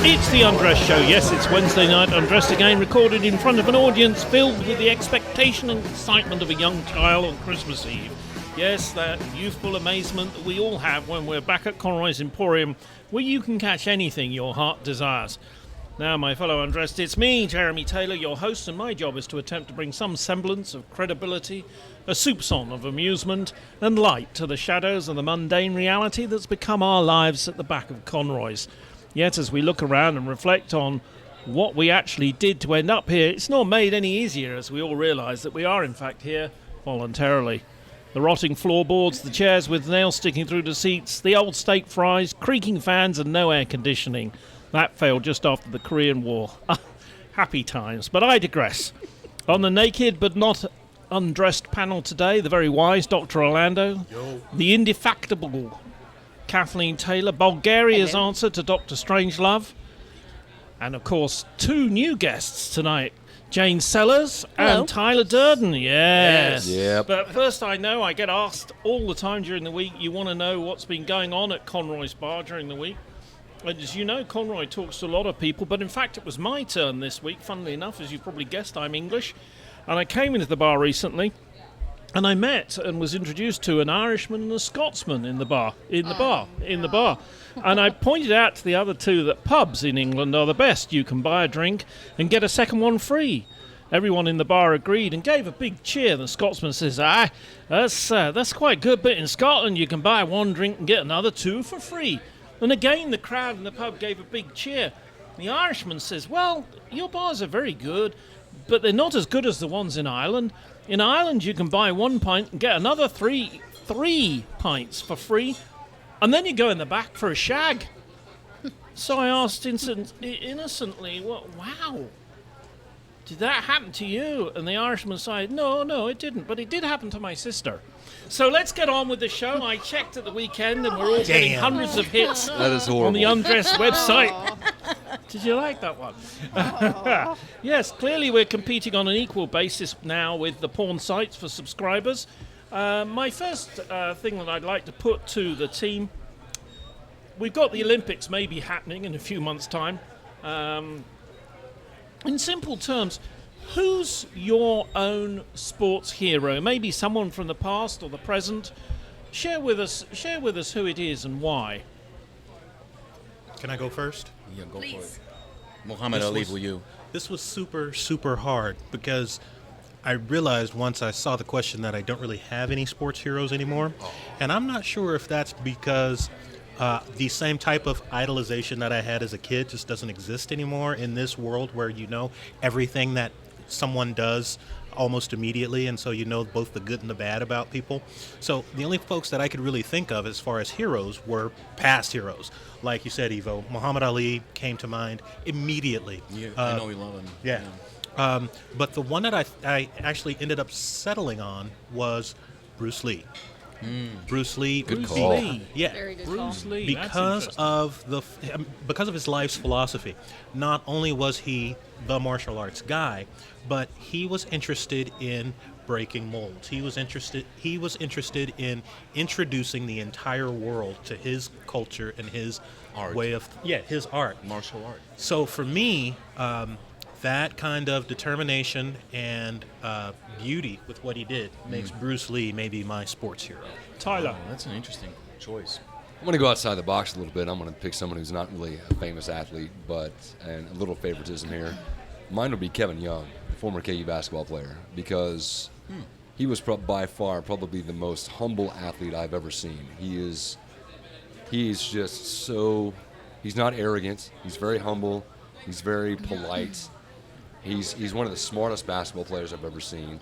It's the Undressed Show. Yes, it's Wednesday night, undressed again, recorded in front of an audience filled with the expectation and excitement of a young child on Christmas Eve. Yes, that youthful amazement that we all have when we're back at Conroy's Emporium, where you can catch anything your heart desires. Now, my fellow undressed, it's me, Jeremy Taylor, your host, and my job is to attempt to bring some semblance of credibility, a soupçon of amusement, and light to the shadows of the mundane reality that's become our lives at the back of Conroy's. Yet, as we look around and reflect on what we actually did to end up here, it's not made any easier as we all realise that we are, in fact, here voluntarily. The rotting floorboards, the chairs with nails sticking through the seats, the old steak fries, creaking fans, and no air conditioning. That failed just after the Korean War. Happy times, but I digress. On the naked but not undressed panel today, the very wise Dr. Orlando, the indefatigable Kathleen Taylor, Bulgaria's answer to Dr. Strangelove, and of course, two new guests tonight, Jane Sellers and Tyler Durden. Yes. Yep. But first, I know I get asked all the time during the week, you want to know what's been going on at Conroy's Bar during the week. And as you know, Conroy talks to a lot of people, but in fact it was my turn this week, funnily enough. As you've probably guessed, I'm English. And I came into the bar recently, and I met and was introduced to an Irishman and a Scotsman in the bar. And I pointed out to the other two that pubs in England are the best. You can buy a drink and get a second one free. Everyone in the bar agreed and gave a big cheer. The Scotsman says, that's quite good, but in Scotland you can buy one drink and get another two for free. And again, the crowd in the pub gave a big cheer. The Irishman says, well, your bars are very good, but they're not as good as the ones in Ireland. In Ireland, you can buy 1 pint and get another three pints for free, and then you go in the back for a shag. So I asked innocently, wow, did that happen to you? And the Irishman said, no, it didn't, but it did happen to my sister. So let's get on with the show. I checked at the weekend, and we're all getting hundreds of hits That is horrible. on the Undressed website. Did you like that one? Yes, clearly we're competing on an equal basis now with the porn sites for subscribers. My first thing that I'd like to put to the team, we've got the Olympics maybe happening in a few months' time. In simple terms, who's your own sports hero? Maybe someone from the past or the present. Share with us who it is and why. Can I go first? Yeah, go for it. Muhammad Ali, will you? This was super, super hard because I realized once I saw the question that I don't really have any sports heroes anymore. And I'm not sure if that's because the same type of idolization that I had as a kid just doesn't exist anymore in this world where you know everything that someone does almost immediately, and so you know both the good and the bad about people. So the only folks that I could really think of as far as heroes were past heroes. Like you said, Evo, Muhammad Ali came to mind immediately. Yeah, I know we love him. Yeah. But the one that I actually ended up settling on was Bruce Lee. Bruce Lee. Good call. Yeah. Very good Bruce call. Lee. Because of his life's philosophy. Not only was he the martial arts guy, but he was interested in breaking molds. He was interested in introducing the entire world to his culture and his Art. way of his art. Martial art. So for me, that kind of determination and beauty with what he did makes Bruce Lee maybe my sports hero. Tyler. Oh, that's an interesting choice. I'm going to go outside the box a little bit. I'm going to pick someone who's not really a famous athlete, and a little favoritism here. Mine would be Kevin Young, former KU basketball player, because he was by far probably the most humble athlete I've ever seen. He's just so, he's not arrogant. He's very humble. He's very polite. He's one of the smartest basketball players I've ever seen.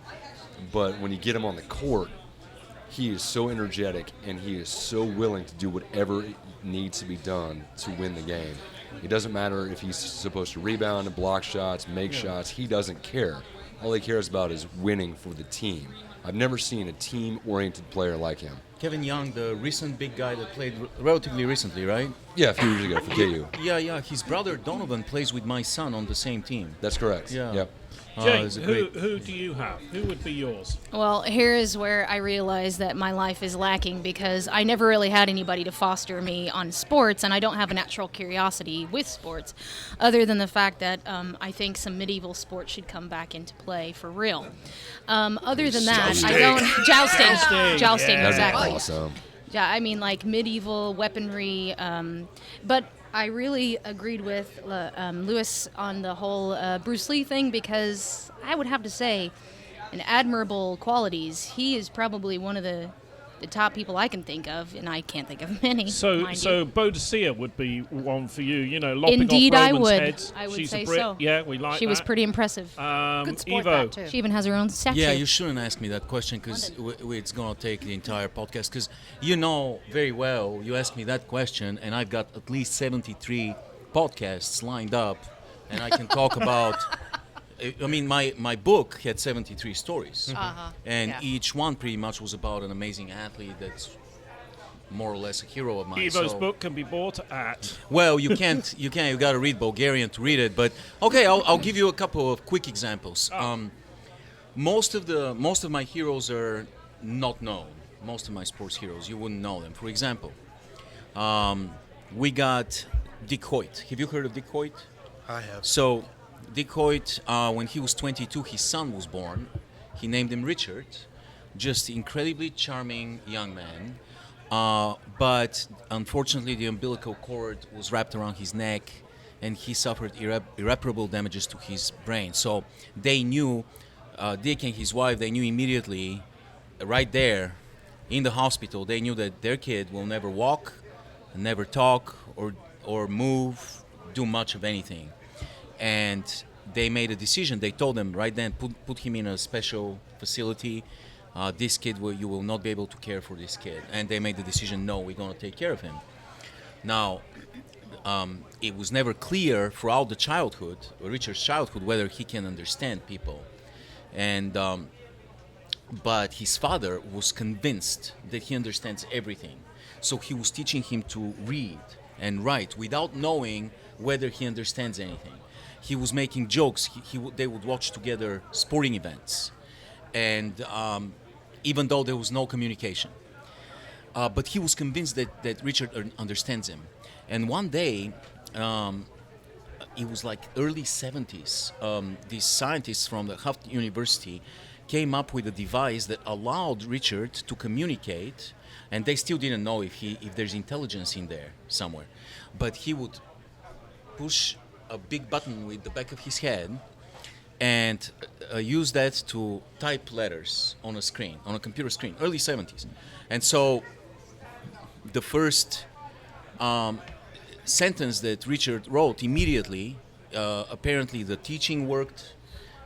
But when you get him on the court, he is so energetic, and he is so willing to do whatever needs to be done to win the game. It doesn't matter if he's supposed to rebound and block shots, make shots. He doesn't care. All he cares about is winning for the team. I've never seen a team-oriented player like him. Kevin Young, the recent big guy that played relatively recently, right? Yeah, a few years ago for KU. Yeah. His brother Donovan plays with my son on the same team. That's correct. Yeah. Yep. Jane, it's a who do you have? Who would be yours? Well, here is where I realize that my life is lacking because I never really had anybody to foster me on sports, and I don't have a natural curiosity with sports, other than the fact that I think some medieval sports should come back into play for real. Other than that, I don't jousting Yeah. exactly. Awesome. Yeah, I mean like medieval weaponry, but I really agreed with Lewis on the whole Bruce Lee thing because I would have to say, in admirable qualities, he is probably one of the top people I can think of, and I can't think of many. So mind you. Boadicea would be one for you. You know, lopping Indeed, off I Romans' would. heads. I would She's say a Brit. so. Yeah, we like She that. was pretty impressive. Good sport, Evo. that too. She even has her own statue. Yeah, you shouldn't ask me that question because it's going to take the entire podcast. Because you know very well, you asked me that question, and I've got at least 73 podcasts lined up, and I can talk about. I mean, my book had 73 stories, and Yeah. each one pretty much was about an amazing athlete that's more or less a hero of mine. Evo's so- book can be bought at. Well, you can't. You got to read Bulgarian to read it. But okay, I'll give you a couple of quick examples. Most of my heroes are not known. Most of my sports heroes, you wouldn't know them. For example, we got Dick Hoyt. Have you heard of Dick Hoyt? I have. So, Dick Hoyt, when he was 22, his son was born. He named him Richard. Just incredibly charming young man. But unfortunately, the umbilical cord was wrapped around his neck, and he suffered irreparable damages to his brain. So they knew, Dick and his wife, they knew immediately, right there, in the hospital, they knew that their kid will never walk, never talk, or move, do much of anything. And they made a decision. They told them right then, put him in a special facility. This kid, you will not be able to care for this kid. And they made the decision, no, we're going to take care of him. Now, it was never clear throughout the childhood, Richard's childhood, whether he can understand people. And but his father was convinced that he understands everything. So he was teaching him to read and write without knowing whether he understands anything. He was making jokes. They would watch together sporting events. And even though there was no communication. But he was convinced that Richard understands him. And one day, it was like early 70s, these scientists from the Harvard University came up with a device that allowed Richard to communicate, and they still didn't know if there's intelligence in there somewhere. But he would push a big button with the back of his head and use that to type letters on a screen, on a computer screen, early 70s. And so the first sentence that Richard wrote immediately, apparently the teaching worked,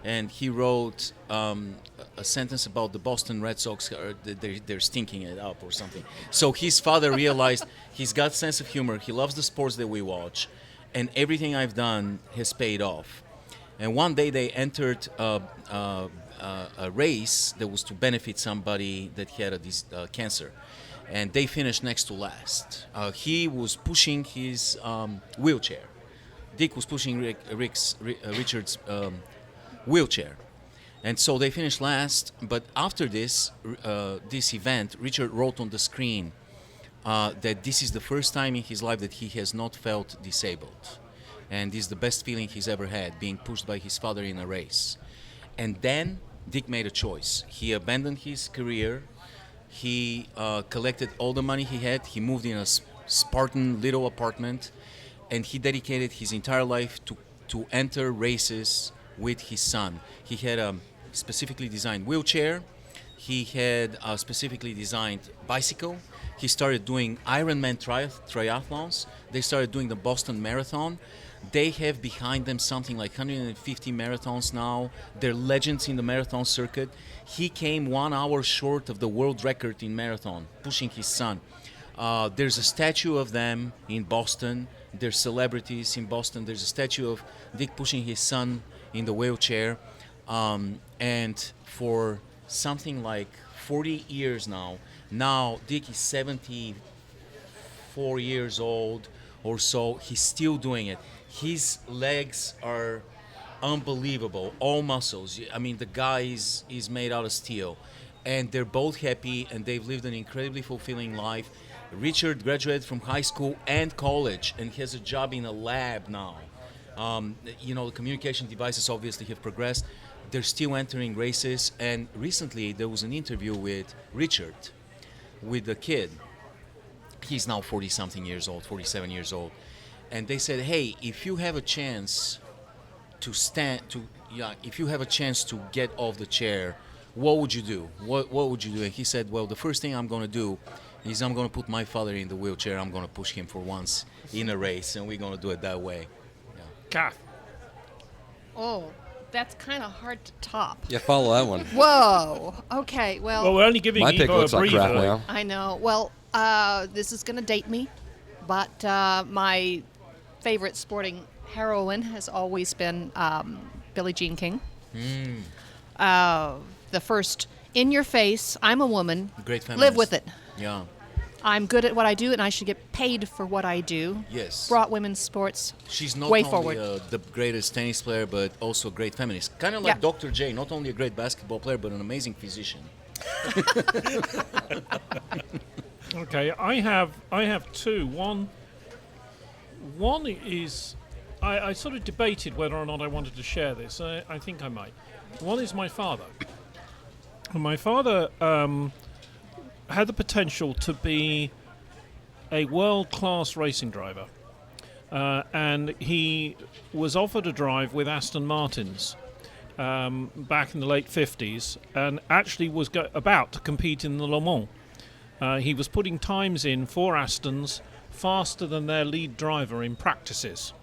and he wrote a sentence about the Boston Red Sox, they're stinking it up or something. So his father realized he's got sense of humor, he loves the sports that we watch, and everything I've done has paid off. And one day they entered a race that was to benefit somebody that had a cancer. And they finished next to last. He was pushing his wheelchair. Dick was pushing Richard's wheelchair. And so they finished last. But after this event, Richard wrote on the screen that this is the first time in his life that he has not felt disabled. And this is the best feeling he's ever had, being pushed by his father in a race. And then Dick made a choice. He abandoned his career. He collected all the money he had. He moved in a Spartan little apartment. And he dedicated his entire life to enter races with his son. He had a specifically designed wheelchair. He had a specifically designed bicycle. He started doing Ironman triathlons. They started doing the Boston Marathon. They have behind them something like 150 marathons now. They're legends in the marathon circuit. He came 1 hour short of the world record in marathon, pushing his son. There's a statue of them in Boston. There's celebrities in Boston. There's a statue of Dick pushing his son in the wheelchair. And for something like 40 years now, Now Dick is 74 years old or so. He's still doing it. His legs are unbelievable, all muscles. I mean, the guy is made out of steel. And they're both happy, and they've lived an incredibly fulfilling life. Richard graduated from high school and college and has a job in a lab now. The communication devices obviously have progressed. They're still entering races, and recently there was an interview with Richard, with the kid. He's now 40-something years old, 47 years old. And they said, hey, if you have a chance if you have a chance to get off the chair, what would you do? What would you do? And he said, well, the first thing I'm going to do is I'm going to put my father in the wheelchair. I'm going to push him for once in a race, and we're going to do it that way. Yeah. Kath. Oh, that's kind of hard to top. Yeah, follow that one. Whoa. Okay, Well, we're only giving My pick Evo looks a like breather. crap now. I know. Well, this is going to date me, but my favorite sporting heroine has always been Billie Jean King. The first, in your face, I'm a woman. Great feminist. Live with it. Yeah. I'm good at what I do, and I should get paid for what I do. Yes. Brought women's sports She's not way only forward. The greatest tennis player, but also a great feminist. Kind of like Yeah. Dr. J, not only a great basketball player, but an amazing physician. Okay, I have two. One is I sort of debated whether or not I wanted to share this. I think I might. One is my father. And my father had the potential to be a world-class racing driver, and he was offered a drive with Aston Martins back in the late 50s, and actually was about to compete in the Le Mans. He was putting times in for Astons faster than their lead driver in practices.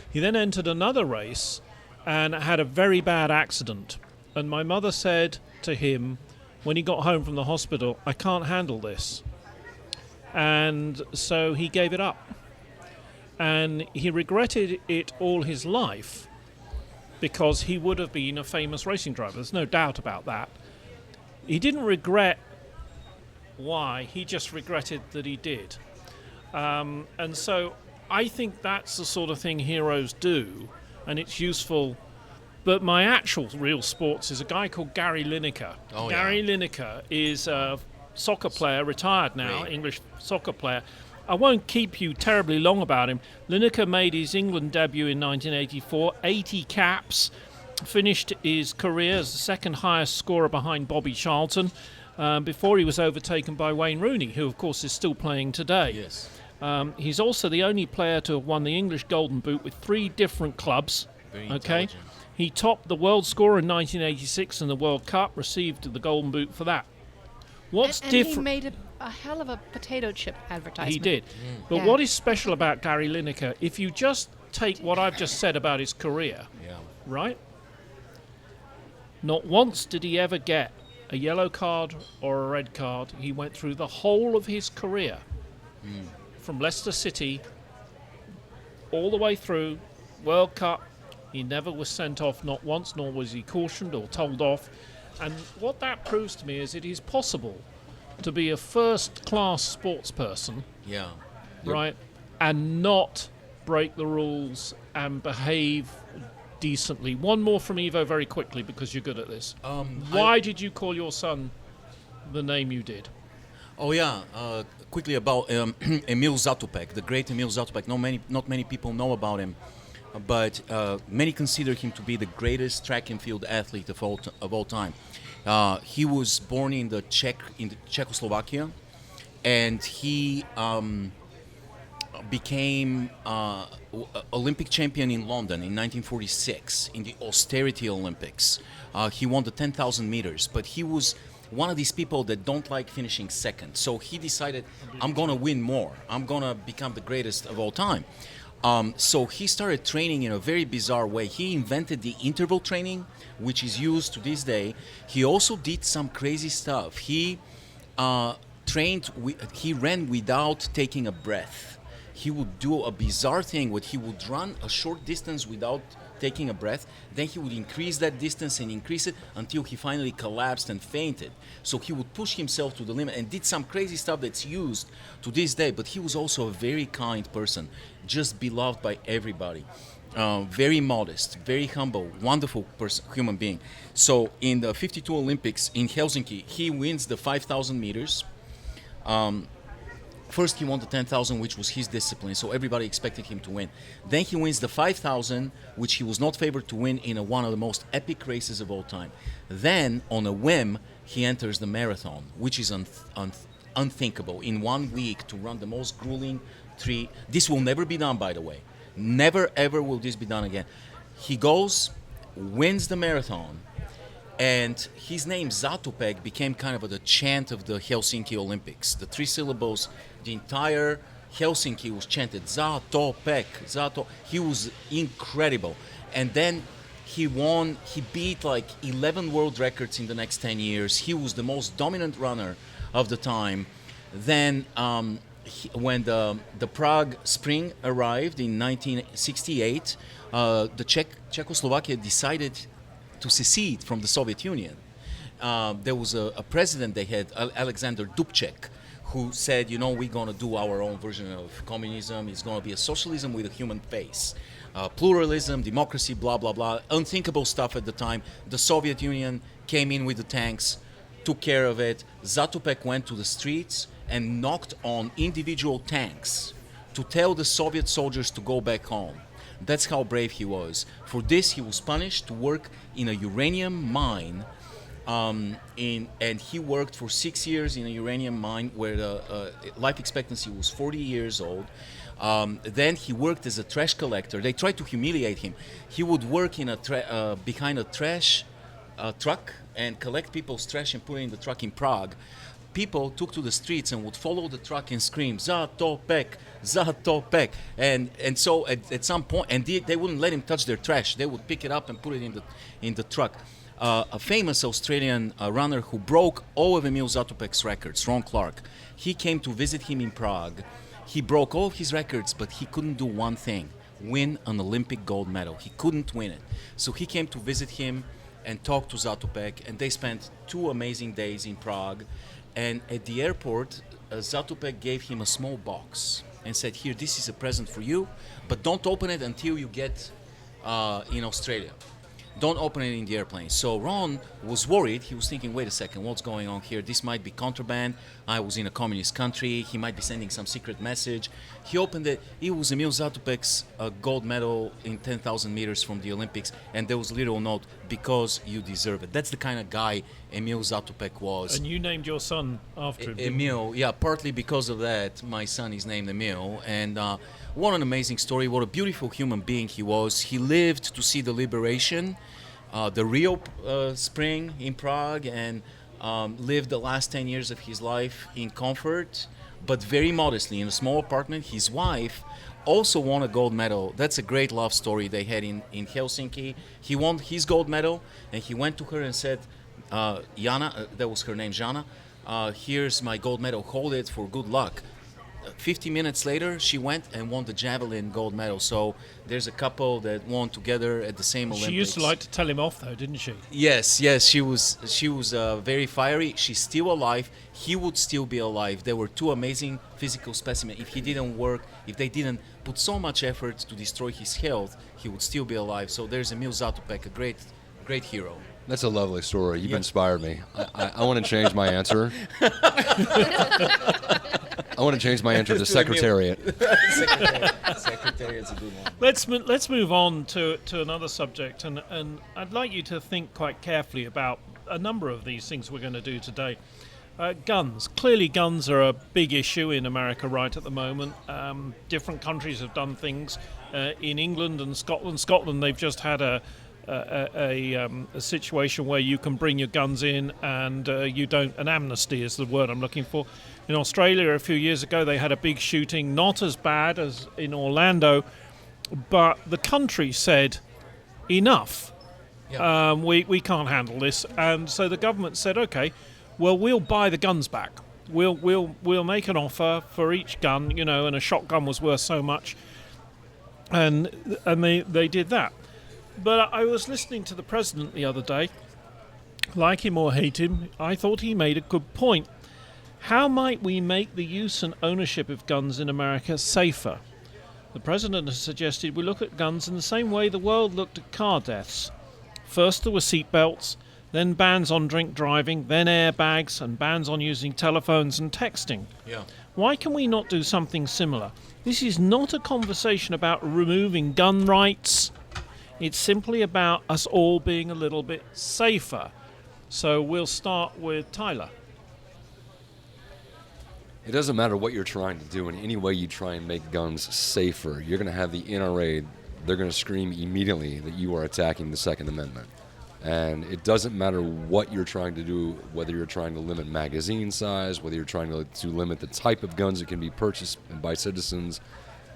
He then entered another race and had a very bad accident. And my mother said to him when he got home from the hospital, I can't handle this. And so he gave it up. And he regretted it all his life because he would have been a famous racing driver. There's no doubt about that. He didn't regret why, he just regretted that he did. And so I think that's the sort of thing heroes do, and it's useful. But my actual real sports is a guy called Gary Lineker. Oh, Gary yeah. Lineker is a soccer player, retired now, Great. English soccer player. I won't keep you terribly long about him. Lineker made his England debut in 1984, 80 caps, finished his career as the second highest scorer behind Bobby Charlton, before he was overtaken by Wayne Rooney, who of course is still playing today. Yes. He's also the only player to have won the English Golden Boot with 3 different clubs. Very Okay, intelligent. he topped the world score in 1986 in the World Cup, received the Golden Boot for that. What's and different? he made a hell of a potato chip advertisement. He did. But Yeah. what is special about Gary Lineker, if you just take what I've just said about his career, Yeah. right? Not once did he ever get a yellow card or a red card. He went through the whole of his career, from Leicester City all the way through World Cup. He never was sent off, not once, nor was he cautioned or told off. And what that proves to me is it is possible to be a first-class sports person, Yeah. right, and not break the rules and behave decently. One more from Evo very quickly, because you're good at this. Why did you call your son the name you did? Oh yeah, quickly about Emil Zatopek, the great Emil Zatopek. Not many people know about him, but many consider him to be the greatest track and field athlete of all time. He was born in Czechoslovakia, and he became Olympic champion in London in 1946 in the austerity Olympics. He won the 10,000 meters, but he was one of these people that don't like finishing second. So he decided, I'm going to win more. I'm going to become the greatest of all time. So he started training in a very bizarre way. He invented the interval training, which is used to this day. He also did some crazy stuff. He ran without taking a breath. he would do a bizarre thing where he would run a short distance without taking a breath. Then he would increase that distance and increase it until he finally collapsed and fainted. So he would push himself to the limit and did some crazy stuff that's used to this day. But he was also a very kind person, just beloved by everybody. Very modest, very humble, wonderful human being. So in the 52 Olympics in Helsinki, he wins the 5,000 meters. First, he won the 10,000, which was his discipline, so everybody expected him to win. Then he wins the 5,000, which he was not favored to win in one of the most epic races of all time. Then, on a whim, he enters the marathon, which is unthinkable. In 1 week, to run the most grueling this will never be done, by the way. Never, ever will this be done again. He goes, wins the marathon, and his name, Zatopek, became kind of the chant of the Helsinki Olympics. The 3 syllables, the entire Helsinki was chanted, Zatopek, Zato. He was incredible. And then he beat like 11 world records in the next 10 years. He was the most dominant runner of the time. Then when the Prague Spring arrived in 1968, Czechoslovakia decided to secede from the Soviet Union. There was a president they had, Alexander Dubček, who said, we're going to do our own version of communism. It's going to be a socialism with a human face. Pluralism, democracy, blah, blah, blah. Unthinkable stuff at the time. The Soviet Union came in with the tanks, took care of it. Zatopek went to the streets and knocked on individual tanks to tell the Soviet soldiers to go back home. That's how brave he was. For this, he was punished to work in a uranium mine, and he worked for 6 years in a uranium mine where the life expectancy was 40 years old. Then he worked as a trash collector. They tried to humiliate him. He would work in behind a trash truck and collect people's trash and put it in the truck in Prague. People took to the streets and would follow the truck and scream, Zatopek, Zatopek. And so at some point, and they wouldn't let him touch their trash. They would pick it up and put it in the truck. A famous Australian runner who broke all of Emil Zatopek's records, Ron Clark, he came to visit him in Prague. He broke all of his records, but he couldn't do one thing, win an Olympic gold medal. He couldn't win it. So he came to visit him and talk to Zatopek, and they spent 2 amazing days in Prague. And at the airport, Zatopek gave him a small box and said, here, this is a present for you, but don't open it until you get in Australia. Don't open it in the airplane. So Ron was worried. He was thinking, wait a second, what's going on here? This might be contraband. I was in a communist country. He might be sending some secret message. He opened it. It was Emil Zatopek's gold medal in 10,000 meters from the Olympics. And there was a little note, because you deserve it. That's the kind of guy Emil Zatopek was. And you named your son after him. Emil, yeah, partly because of that, my son is named Emil. And what an amazing story. What a beautiful human being he was. He lived to see the liberation, the Rio Spring in Prague, and lived the last 10 years of his life in comfort, but very modestly in a small apartment. His wife also won a gold medal. That's a great love story they had in Helsinki. He won his gold medal, and he went to her and said, Jana, that was her name, Jana, here's my gold medal, hold it for good luck. 50 minutes later, she went and won the javelin gold medal. So there's a couple that won together at the same Olympics. She used to like to tell him off, though, didn't she? Yes, she was very fiery. She's still alive. He would still be alive. There were 2 amazing physical specimens. If they didn't put so much effort to destroy his health, he would still be alive. So there's Emil Zatopek, a great hero. That's a lovely story. You've inspired me. I want to change my answer. I want to change my answer to Secretariat. Secretariat's a good one. Let's move on to another subject, and I'd like you to think quite carefully about a number of these things we're going to do today. Guns. Clearly guns are a big issue in America right at the moment. Different countries have done things. In England and Scotland, they've just had a situation where you can bring your guns in and you don't. An amnesty is the word I'm looking for. In Australia, a few years ago, they had a big shooting, not as bad as in Orlando, but the country said, enough. We can't handle this. And so the government said, okay, well, we'll buy the guns back. we'll make an offer for each gun, and a shotgun was worth so much, and they did that. But I was listening to the president the other day. Like him or hate him, I thought he made a good point. How might we make the use and ownership of guns in America safer? The president has suggested we look at guns in the same way the world looked at car deaths. First there were seatbelts, then bans on drink driving, then airbags, and bans on using telephones and texting. Yeah. Why can we not do something similar? This is not a conversation about removing gun rights. It's simply about us all being a little bit safer. So we'll start with Tyler. It doesn't matter what you're trying to do. In any way you try and make guns safer, you're going to have the NRA, they're going to scream immediately that you are attacking the Second Amendment. And it doesn't matter what you're trying to do, whether you're trying to limit magazine size, whether you're trying to limit the type of guns that can be purchased by citizens,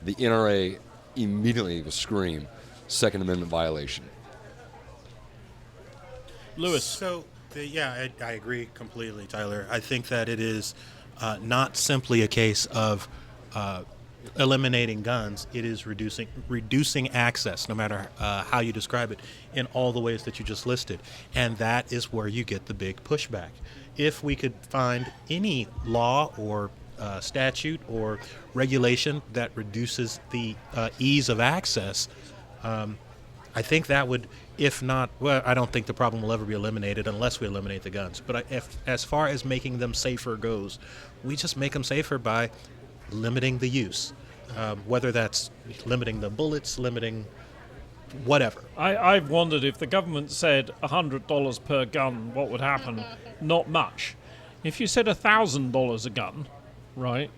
the NRA immediately will scream Second Amendment violation. Lewis. So, I agree completely, Tyler. I think that it is not simply a case of eliminating guns. It is reducing access, no matter how you describe it, in all the ways that you just listed. And that is where you get the big pushback. If we could find any law or statute or regulation that reduces the ease of access, I think that would, if not, well, I don't think the problem will ever be eliminated unless we eliminate the guns. But as far as making them safer goes, we just make them safer by limiting the use, whether that's limiting the bullets, limiting whatever. I've wondered if the government said $100 per gun, what would happen? Not much. If you said $1,000 a gun, right,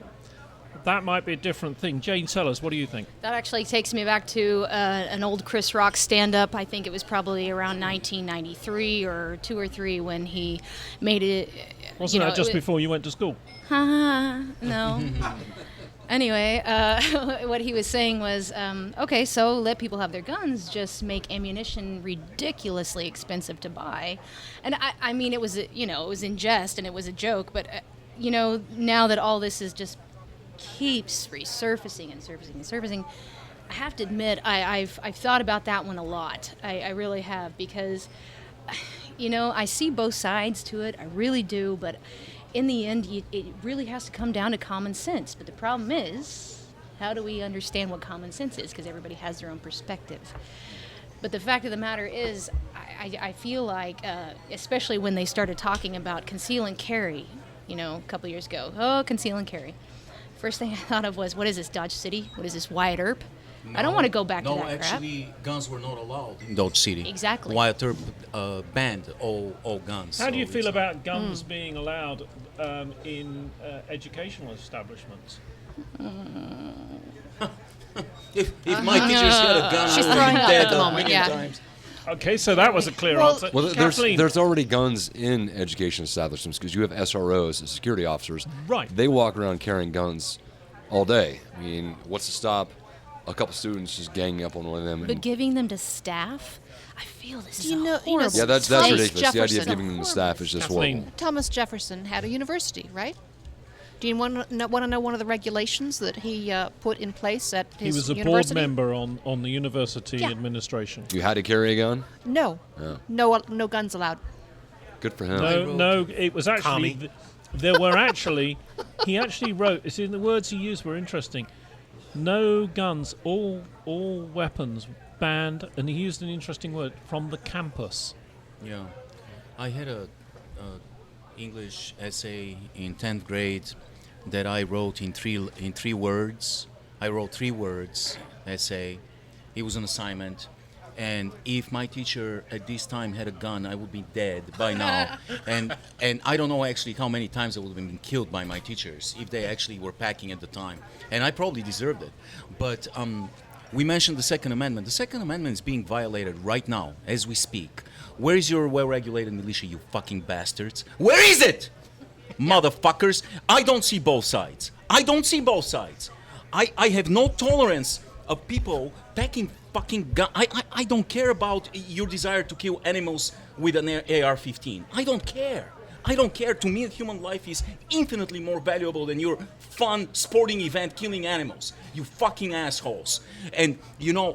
that might be a different thing. Jane Sellers, what do you think? That actually takes me back to an old Chris Rock stand-up. I think it was probably around 1993 or 2 or 3 when he made it. Wasn't that just before you went to school? No. Anyway, what he was saying was, okay, so let people have their guns, just make ammunition ridiculously expensive to buy. And I mean, it was, it was in jest and it was a joke, but, now that all this is just keeps resurfacing and surfacing, I have to admit, I've thought about that one a lot. I really have, because, I see both sides to it, I really do, but in the end, it really has to come down to common sense. But the problem is, how do we understand what common sense is? Because everybody has their own perspective. But the fact of the matter is, I feel like, especially when they started talking about conceal and carry, a couple years ago. Oh, conceal and carry. First thing I thought of was, what is this, Dodge City? What is this, Wyatt Earp? I don't want to go back to that crap. No, actually, guns were not allowed in Dodge City. Exactly. Wyatt Earp banned all guns. How do you feel about guns being allowed in educational establishments? If my teachers had a gun, She's I would throwing be up dead at the a moment, million yeah. times. Okay, so that was a clear answer. Well, Kathleen. there's already guns in education establishments because you have SROs, the security officers. Right. They walk around carrying guns all day. I mean, what's to stop a couple students just ganging up on one of them? But giving them to staff, I feel this is know- horrible. Yeah, that's Thomas ridiculous. The idea of Jefferson. giving them the staff is just Kathleen. horrible. Thomas Jefferson had a university, right? Do you want to know one of the regulations that he put in place at He his was a university? board member on the university Yeah. administration. You had to carry a gun? No. Yeah. No guns allowed. Good for him. No, it was actually. Tommy. There were actually. He actually wrote. See, the words he used were interesting. No guns, all weapons banned, and he used an interesting word, from the campus. Yeah, I had a English essay in 10th grade that I wrote in three words. I wrote 3 words essay. It was an assignment, and if my teacher at this time had a gun, I would be dead by now. and I don't know actually how many times I would have been killed by my teachers if they actually were packing at the time, and I probably deserved it. But we mentioned the Second Amendment. The Second Amendment is being violated right now as we speak. Where is your well-regulated militia, you fucking bastards? Where is it? Motherfuckers, I don't see both sides. I have no tolerance of people packing fucking gun. I don't care about your desire to kill animals with an AR-15. I don't care. I don't care. To me, human life is infinitely more valuable than your fun sporting event killing animals. You fucking assholes. And,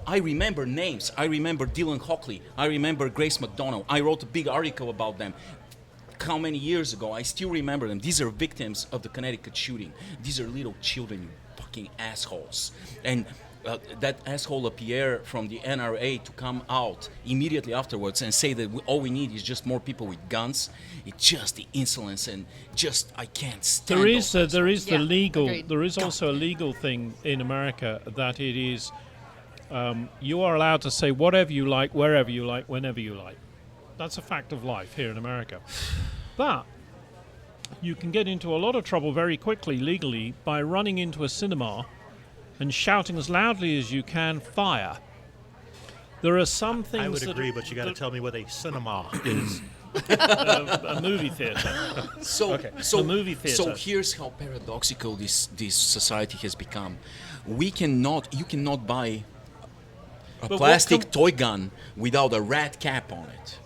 I remember names. I remember Dylan Hockley. I remember Grace McDonald. I wrote a big article about them. How many years ago? I still remember them. These are victims of the Connecticut shooting. These are little children, you fucking assholes. And that asshole Pierre from the NRA to come out immediately afterwards and say that all we need is just more people with guns. It's just the insolence and I can't stand There those is there is the Yeah, legal. agreed. There is also a legal thing in America that it is you are allowed to say whatever you like, wherever you like, whenever you like. That's a fact of life here in America. But you can get into a lot of trouble very quickly legally by running into a cinema and shouting as loudly as you can, "Fire!" There are some things I would that agree, but you got to tell me what a cinema is. a movie theater. So, The movie theater. So here's how paradoxical this society has become. You cannot buy a But plastic toy gun without a rat cap on it.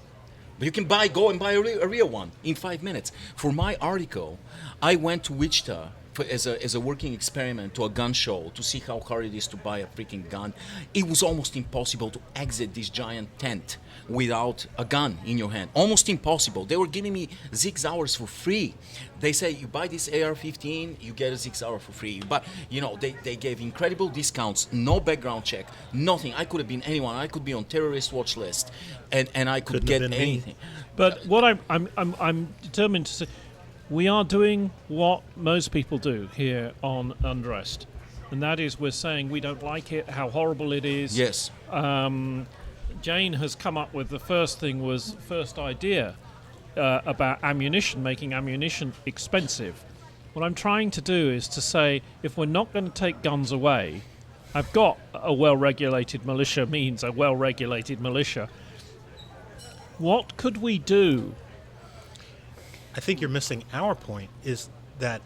But you can go and buy a real one in 5 minutes. For my article, I went to Wichita as a working experiment to a gun show to see how hard it is to buy a freaking gun. It was almost impossible to exit this giant tent without a gun in your hand. Almost impossible. They were giving me 6 hours for free. They say you buy this AR-15, you get a 6 hour for free. But they gave incredible discounts, no background check, nothing. I could have been anyone. I could be on terrorist watch list, and I could Couldn't have get been me. anything. But what I'm determined to say, we are doing what most people do here on Undressed, and that is we're saying we don't like it, how horrible it is. Yes. Jane has come up with the first idea about ammunition, making ammunition expensive. What I'm trying to do is to say, if we're not going to take guns away, I've got a well-regulated militia means a well-regulated militia. What could we do? I think you're missing our point is that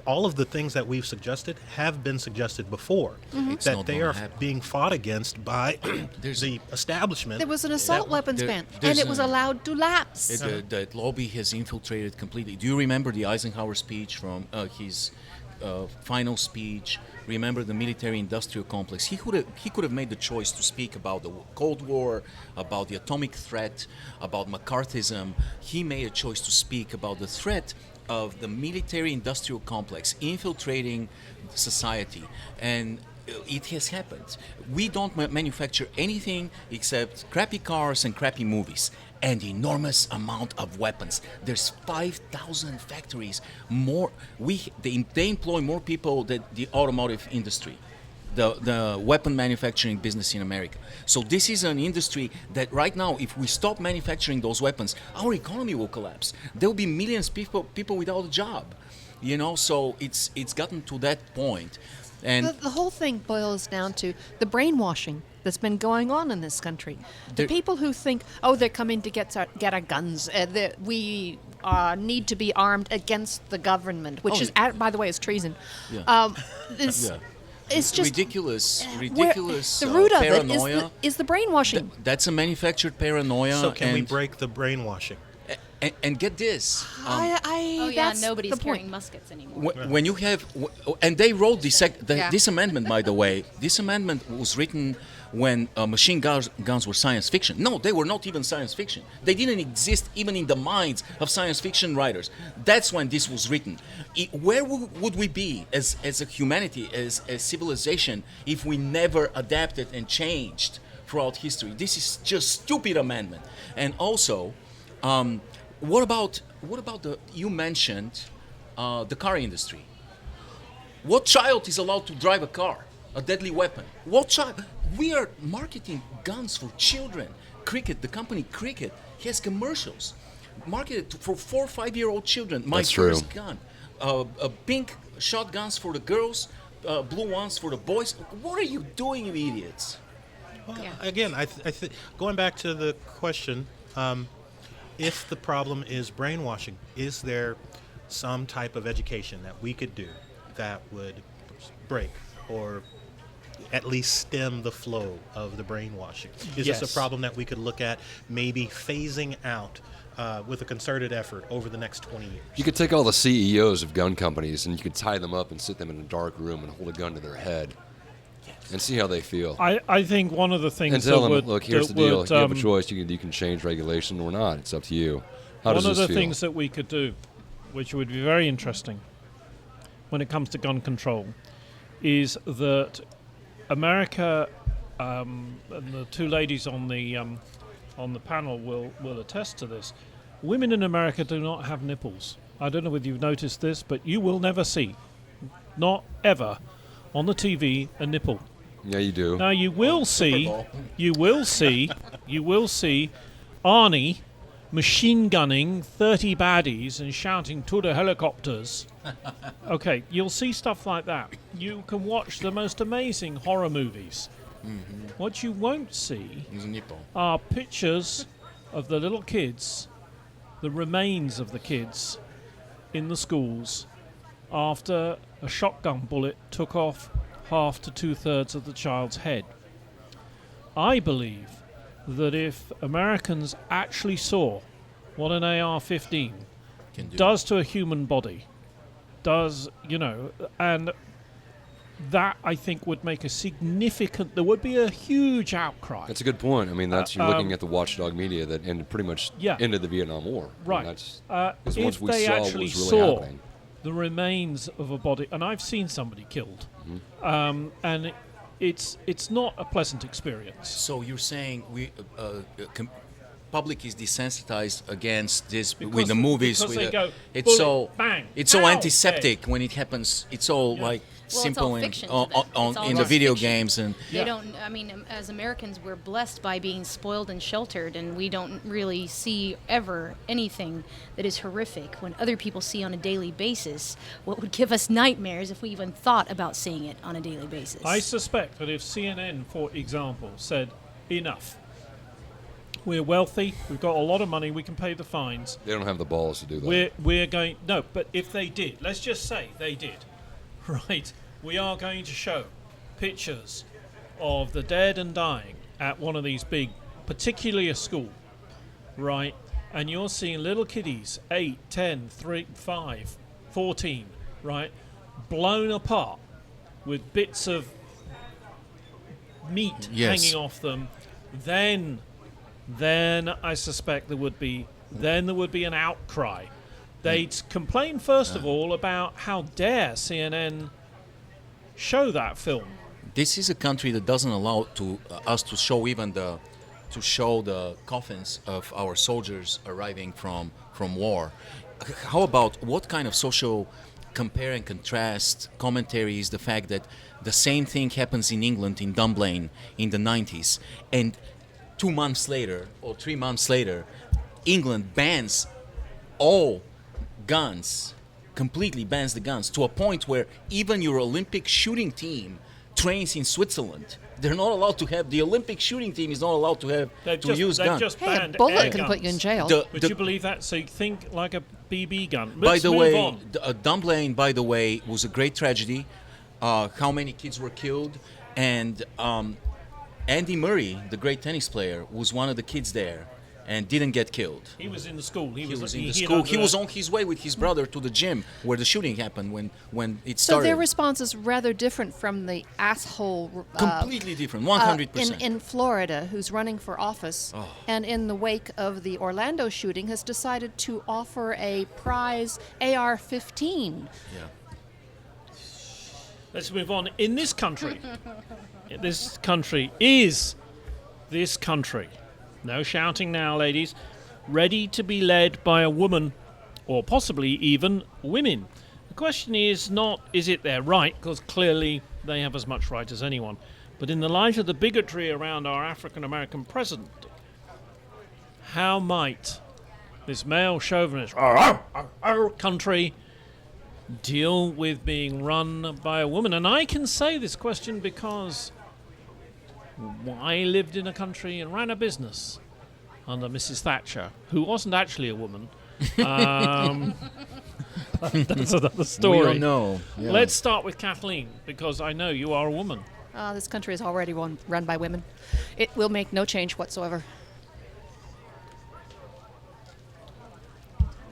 all of the things that we've suggested have been suggested before. It's That not they gonna are happen. being fought against by the establishment. There was an assault weapons there- ban, there's and it was a- allowed to lapse. The lobby has infiltrated completely. Do you remember the Eisenhower speech from his final speech? Remember the military-industrial complex? He could have made the choice to speak about the Cold War, about the atomic threat, about McCarthyism. He made a choice to speak about the threat of the military-industrial complex infiltrating society, and it has happened. We don't manufacture anything except crappy cars and crappy movies and enormous amount of weapons. There's 5,000 factories more. They employ more people than the automotive industry, the weapon manufacturing business in America. So this is an industry that right now, if we stop manufacturing those weapons, our economy will collapse. There will be millions of people without a job. So it's gotten to that point. And The whole thing boils down to the brainwashing that's been going on in this country. The people who think, they're coming to get our guns. We need to be armed against the government, which by the way, is treason. Yeah. It's just ridiculous the root of paranoia. it is the brainwashing. That's a manufactured paranoia. So can we and- break the brainwashing? And get this. Nobody's the point. carrying muskets anymore. When you have, and they wrote Yeah. this amendment, by the way. This amendment was written when machine guns were science fiction. No, they were not even science fiction. They didn't exist even in the minds of science fiction writers. That's when this was written. Where would we be as a humanity, as a civilization, if we never adapted and changed throughout history? This is just stupid amendment. And also, what about you mentioned the car industry? What child is allowed to drive a car, a deadly weapon? What child? We are marketing guns for children. The company Cricket has commercials marketed for 4 or 5 year old children. My That's first true. gun, pink shotguns for the girls, blue ones for the boys. What are you doing, you idiots? Well, Yeah. again, I think going back to the question, if the problem is brainwashing, is there some type of education that we could do that would break or at least stem the flow of the brainwashing? Is this Yes. a problem that we could look at maybe phasing out with a concerted effort over the next 20 years. You could take all the CEOs of gun companies and you could tie them up and sit them in a dark room and hold a gun to their head and see how they feel. I think one of the things And tell that them, would look, here's that the deal. would, You have a choice. You can change regulation or not. It's up to you. How does one of this the feel? things that we could do, which would be very interesting when it comes to gun control, is that America, and the two ladies on the panel will attest to this. Women in America do not have nipples. I don't know whether you've noticed this, but you will never see, not ever, on the TV a nipple. Yeah, you do. Now you will see Arnie machine gunning 30 baddies and shouting to the helicopters. Okay, you'll see stuff like that. You can watch the most amazing horror movies. Mm-hmm. What you won't see Use a nipple. are pictures of the little kids, the remains of the kids in the schools after a shotgun bullet took off half to 2/3 of the child's head. I believe that if Americans actually saw what an AR-15 Can do. does to a human body, and that I think would make there would be a huge outcry. That's a good point. I mean, you're looking at the watchdog media that ended pretty much ended the Vietnam War. Right. I mean, that's, If once we they saw what actually was really saw happening. the remains of a body, and I've seen somebody killed, and it's not a pleasant experience. So you're saying public is desensitized against this Because- with the movies. because with they go, it's bullet, so bang, it's so ow, antiseptic when it happens. It's all like Well, simple it's all and fiction to them. It's all in the just video fiction. games and They don't. I mean, as Americans, we're blessed by being spoiled and sheltered, and we don't really see ever anything that is horrific. When other people see on a daily basis, what would give us nightmares if we even thought about seeing it on a daily basis. I suspect that if CNN, for example, said, enough, we're wealthy, we've got a lot of money, we can pay the fines, They don't have the balls to do that. we're going... No, but if they did, let's just say they did, right, we are going to show pictures of the dead and dying at one of these big, particularly a school, right, and you're seeing little kiddies, 8, 10, 3, 5, 14, right, blown apart with bits of meat Yes. hanging off them, then I suspect there would be an outcry. They'd complain first of all about how dare CNN show that film. this is a country that doesn't allow us to show even the coffins of our soldiers arriving from war. How about what kind of social compare and contrast commentary is the fact that the same thing happens in England in Dunblane in the 90s, and 2 months later or 3 months later, England bans all guns, completely bans the guns, to a point where even your Olympic shooting team trains in Switzerland. They're not allowed to have, the Olympic shooting team is not allowed to have, use guns. Just Hey, a banned bullet air can put you in guns. jail. Would you believe that? So you think like a BB gun. By Let's the move way, on. Dunblane, by the way, was a great tragedy. How many kids were killed? And Andy Murray, the great tennis player, was one of the kids there and didn't get killed. He was in the school. He was in the school. He was on his way with his brother to the gym where the shooting happened when it So started. their response is rather different from the asshole. Completely different, 100%. In Florida, who's running for office, and in the wake of the Orlando shooting, has decided to offer a prize AR-15. Yeah. Let's move on. In this country, no shouting now, ladies, ready to be led by a woman, or possibly even women. The question is not, is it their right, because clearly they have as much right as anyone, but in the light of the bigotry around our African-American president, how might this male chauvinist country deal with being run by a woman? And I can say this question because I lived in a country and ran a business under Mrs. Thatcher, who wasn't actually a woman. But that's another story. We don't know. Yeah. Let's start with Kathleen, because I know you are a woman. This country is already run by women. It will make no change whatsoever.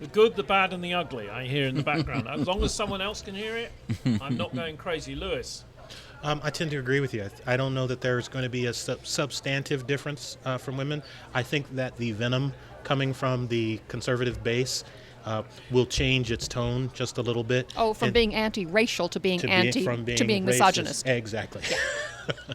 The good, the bad, and the ugly, I hear in the background. As long as someone else can hear it, I'm not going crazy. Lewis? I tend to agree with you. I don't know that there's going to be a substantive difference from women. I think that the venom coming from the conservative base will change its tone just a little bit. Oh, from being anti-racial to being to being misogynist. Exactly.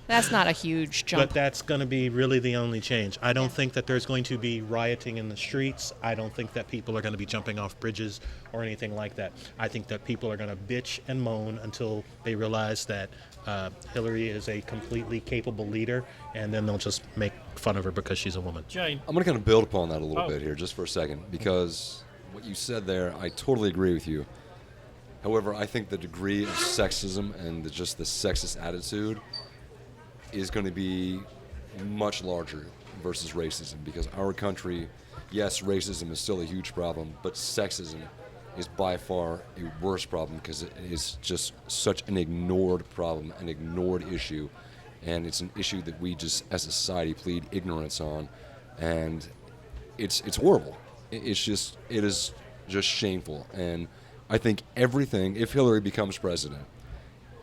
That's not a huge jump. But that's going to be really the only change. I don't think that there's going to be rioting in the streets. I don't think that people are going to be jumping off bridges or anything like that. I think that people are going to bitch and moan until they realize that Hillary is a completely capable leader, and then they'll just make fun of her because she's a woman. Jane? I'm going to kind of build upon that a little bit here just for a second, because what you said there, I totally agree with you. However, I think the degree of sexism and just the sexist attitude is going to be much larger versus racism, because our country, yes, racism is still a huge problem, but sexism is by far a worse problem because it is just such an ignored problem, an ignored issue, and it's an issue that we just as a society plead ignorance on, and it's horrible. It is just shameful. And I think everything, if Hillary becomes president,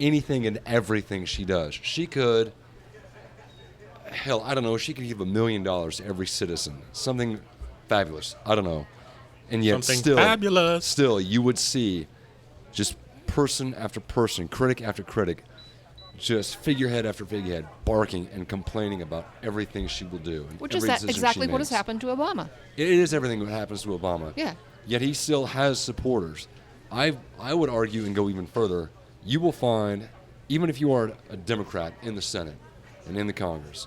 anything and everything she does, she could, hell, I don't know, she could give $1 million to every citizen. Something fabulous. I don't know. And yet Something fabulous. Still, you would see just person after person, critic after critic, just figurehead after figurehead, barking and complaining about everything she will do. Which is exactly what has happened to Obama. It is everything that happens to Obama. Yeah. Yet he still has supporters. I would argue and go even further. You will find, even if you are a Democrat in the Senate and in the Congress,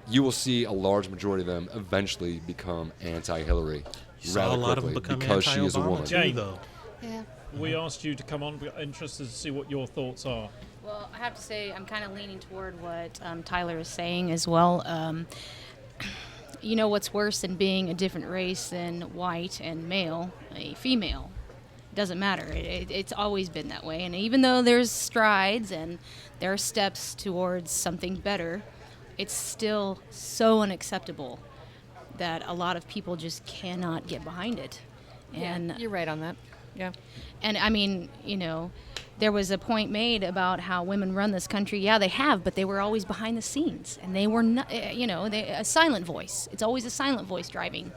you will see a large majority of them eventually become anti-Hillary. Saw a lot of them become because she is a woman. too, though. Yeah. We asked you to come on. We're interested to see what your thoughts are. Well, I have to say I'm kind of leaning toward what Tyler is saying as well. You know what's worse than being a different race than white and male, a female? Doesn't matter. It's always been that way. And even though there's strides and there are steps towards something better, it's still so unacceptable that a lot of people just cannot get behind it. And Yeah, you're right on that. Yeah. And I mean, you know, there was a point made about how women run this country. Yeah, they have, but they were always behind the scenes, and they were not. You know, a silent voice. It's always a silent voice driving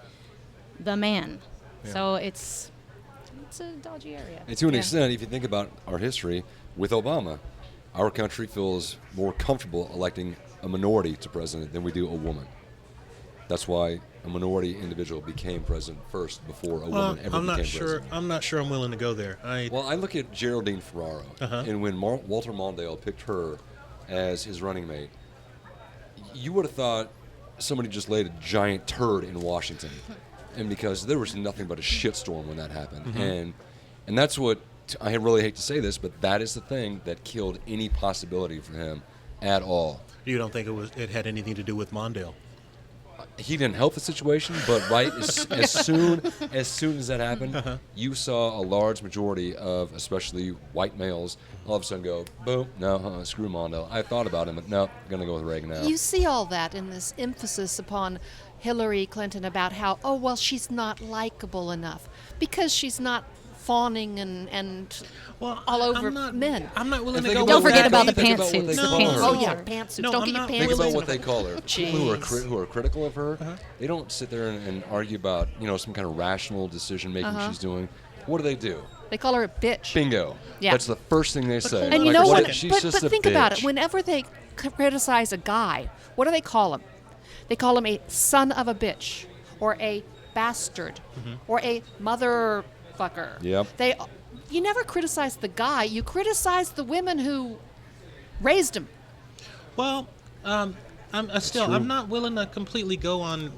the man. Yeah. So it's a dodgy area. And to an Yeah. extent, if you think about our history with Obama, our country feels more comfortable electing a minority to president than we do a woman. That's why a minority individual became president first before a woman ever became president. I'm not sure I'm willing to go there. Well, I look at Geraldine Ferraro, and when Walter Mondale picked her as his running mate, you would have thought somebody just laid a giant turd in Washington, and because there was nothing but a shitstorm when that happened, and that's what I really hate to say this, but that is the thing that killed any possibility for him at all. You don't think it had anything to do with Mondale? He didn't help the situation, but right as soon as that happened, you saw a large majority of, especially white males, all of a sudden go, boom, no, screw Mondale. I thought about him, but no, I'm going to go with Reagan now. You see all that in this emphasis upon Hillary Clinton about how, oh, well, she's not likable enough because she's not fawning and all over men. I'm not willing to And go. think Don't with forget that about the Think either. about what they pantsuits. call The her. pantsuits. Oh, yeah, are- pantsuits. No, Don't I'm get your not- pants Think about loose. what they call her. People Jeez. who are critical of her, they don't sit there and argue about some kind of rational decision making she's doing. What do? They call her a bitch. Bingo. Yeah. That's the first thing they say. And you Like, know what? what? She's But just a think about bitch. it. Whenever they criticize a guy, what do they call him? They call him a son of a bitch, or a bastard, or a motherfucker. Yep. You never criticize the guy. You criticize the women who raised him. Well, I'm not willing to completely go on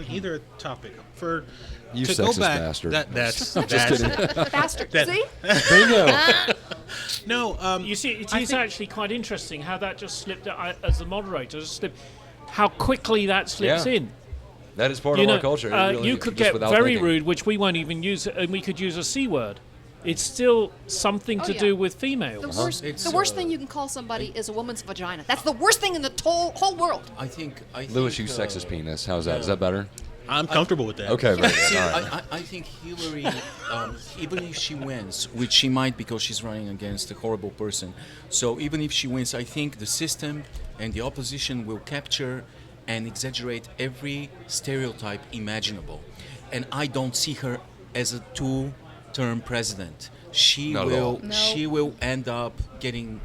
either topic. You to sexist go back, bastard. That's Just kidding. Bastard. That- See? Bingo. no. You see, it I is think- actually quite interesting how that just slipped, as the moderator, just slipped, how quickly that slips Yeah. in. That is part You of know, our culture. It really, you could just get without very thinking. rude, which we won't even use, and we could use a C word. It's still something Oh, to yeah. do with females. The worst thing you can call somebody is a woman's vagina. That's the worst thing in the whole world. I think Lewis, you sexist penis. How's that? Is that better? I'm comfortable with that. Okay, very See, good. All right. I think Hillary, even if she wins, which she might because she's running against a horrible person, so even if she wins, I think the system and the opposition will capture and exaggerate every stereotype imaginable. And I don't see her as a two-term president. She Not at all. will. She will end up getting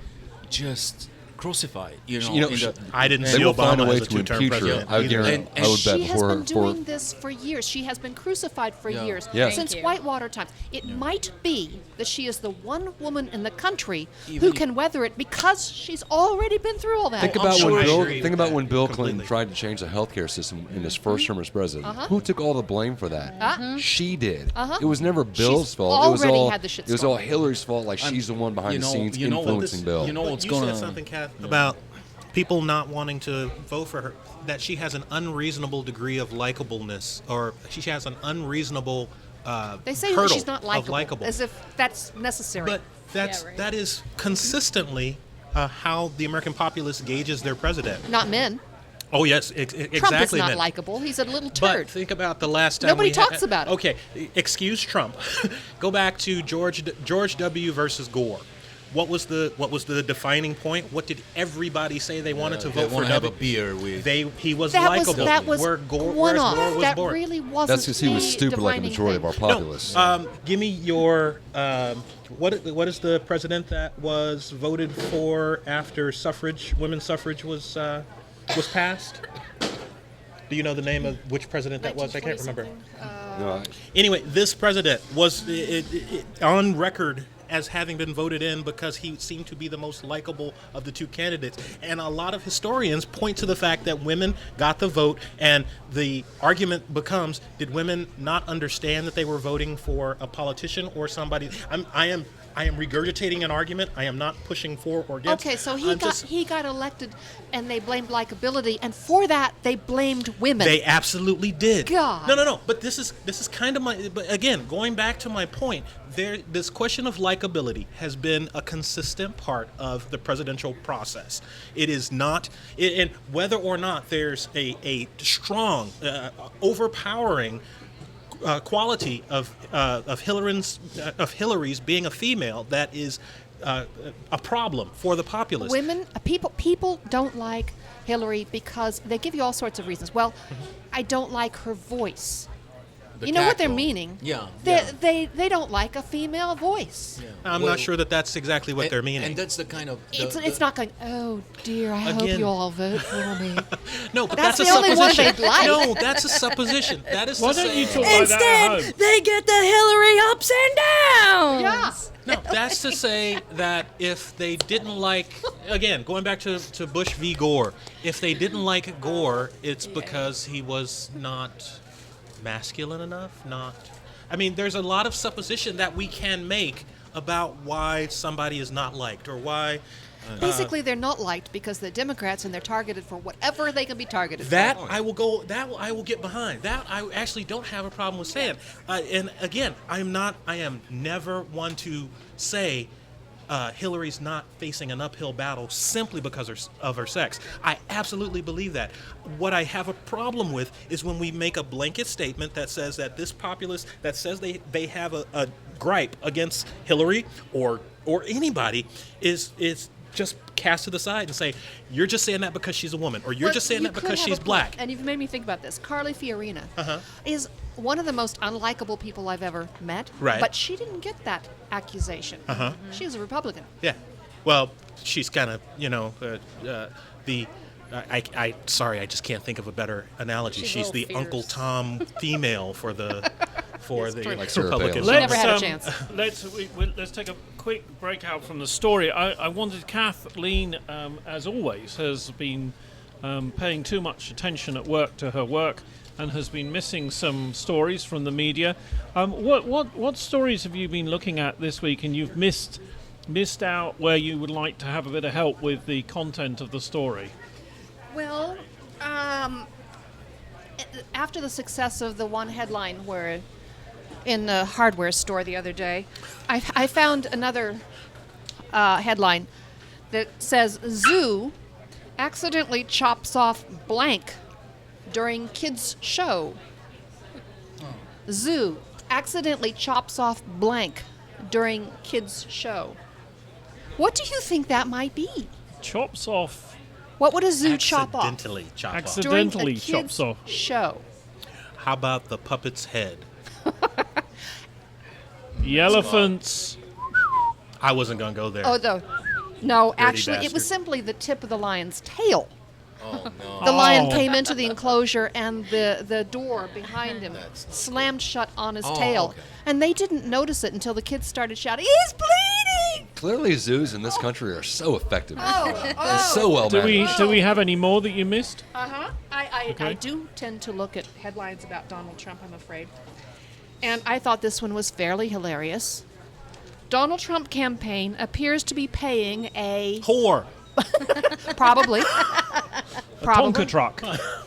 just crucified. You know. I didn't They see will find a Obama way as a to two-term impeach her. president. I would either. guarantee. And I would bet She has before. been doing this for years. She has been crucified for Yeah. years. Yeah. Since Thank you. Whitewater times. It might be that she is the one woman in the country Even who can weather it because she's already been through all that. Think I'm about sure when I Bill. agree Think with about that when Bill Clinton completely. tried to change the healthcare system in his first term as president. Who took all the blame for that? She did. It was never Bill's fault. It was already all. had the shit It was all storm. Hillary's fault. Like she's the one behind the scenes influencing Bill. You know But what's you going said on? something, Kath, about people not wanting to vote for her, that she has an unreasonable degree of likableness, or she has an unreasonable They say that hurdle she's not of likable, likable. as if that's necessary. But that's Yeah, right. that is consistently how the American populace gauges their president. Not men. Oh yes, exactly. Trump is not men. likable. He's a little But turd. think about the last time Nobody we had- talks about it. Okay, excuse Trump. Go back to George W. versus Gore. What was the defining point? What did everybody say they wanted to They vote for? want to have a W? beer with. He was that likable. was where Gore, one whereas off. Gore was That born. really wasn't. That's because he was the stupid like the defining majority of our thing. populace. Give me your what is the president that was voted for after women's suffrage was passed? Do you know the name of which president that was? I can't remember. No, Anyway, this president was on record as having been voted in because he seemed to be the most likable of the two candidates. And a lot of historians point to the fact that women got the vote, and the argument becomes, did women not understand that they were voting for a politician or somebody? I am regurgitating an argument. I am not pushing for or against. Okay, so I'm just- he got elected, and they blamed likability, and for that they blamed women. They absolutely did. God. No. But this is kind of my. But again, going back to my point, this question of likability has been a consistent part of the presidential process. It is not, and whether or not there's a strong, overpowering quality of Hillary's being a female that is a problem for the populace. People don't like Hillary because they give you all sorts of reasons. Well, I don't like her voice. The You know what they're cackle. meaning? Yeah. They don't like a female voice. I'm not sure that that's exactly what they're meaning. And that's the kind of. It's not going, oh dear, I hope Again- you all vote for me. No, but That's that's, the a only one supposition. they'd like. No, that's a supposition. That is Why to don't say, you talk like that at home? they get the Hillary ups and downs. Yeah. No, that's to say that if they didn't like, again, going back to Bush v. Gore, if they didn't like Gore, it's because he was not masculine enough. I mean, there's a lot of supposition that we can make about why somebody is not liked or why. Basically, they're not liked because they're Democrats and they're targeted for whatever they can be targeted That for. I will get behind. That I actually don't have a problem with saying. And again, I am never one to say Hillary's not facing an uphill battle simply because of her sex. I absolutely believe that. What I have a problem with is when we make a blanket statement that says that this populace that says they have a gripe against Hillary or anybody is just cast to the side and say, you're just saying that because she's a woman, or you're But just saying you that could because have she's a point, black. And you've made me think about this. Carly Fiorina is one of the most unlikable people I've ever met. Right. But she didn't get that accusation. She was a Republican. Yeah. Well, she's kind of, sorry, I just can't think of a better analogy. She's a She's the little Uncle fierce. Tom female for the Like Sarah Republican. Palin. Never had a chance. Let's take a quick breakout from the story. I wanted Kathleen, as always, has been paying too much attention at work to her work and has been missing some stories from the media. What stories have you been looking at this week, and you've missed out where you would like to have a bit of help with the content of the story? Well, after the success of the one headline where in the hardware store the other day, I found another headline that says Zoo accidentally chops off blank during kids show. Zoo accidentally chops off blank during kids' show. What do you think that might be? Chops off. What would a zoo chop off Accidentally chop off. during a Accidentally kids' chops off. show? How about the puppet's head? The elephants. I wasn't going to go there. No, actually, it bastard. was simply the tip of the lion's tail. Oh no. The lion Oh. came into the enclosure, and the door behind him slammed shut on his tail. okay. And they didn't notice it until the kids started shouting, "He's bleeding!" Clearly, zoos in this country are so effective. Oh, They're so well Do managed. we have any more that you missed? Uh-huh. I Okay. do tend to look at headlines about Donald Trump, I'm afraid. And I thought this one was fairly hilarious. Donald Trump campaign appears to be paying a... Whore. Probably. Tonka truck.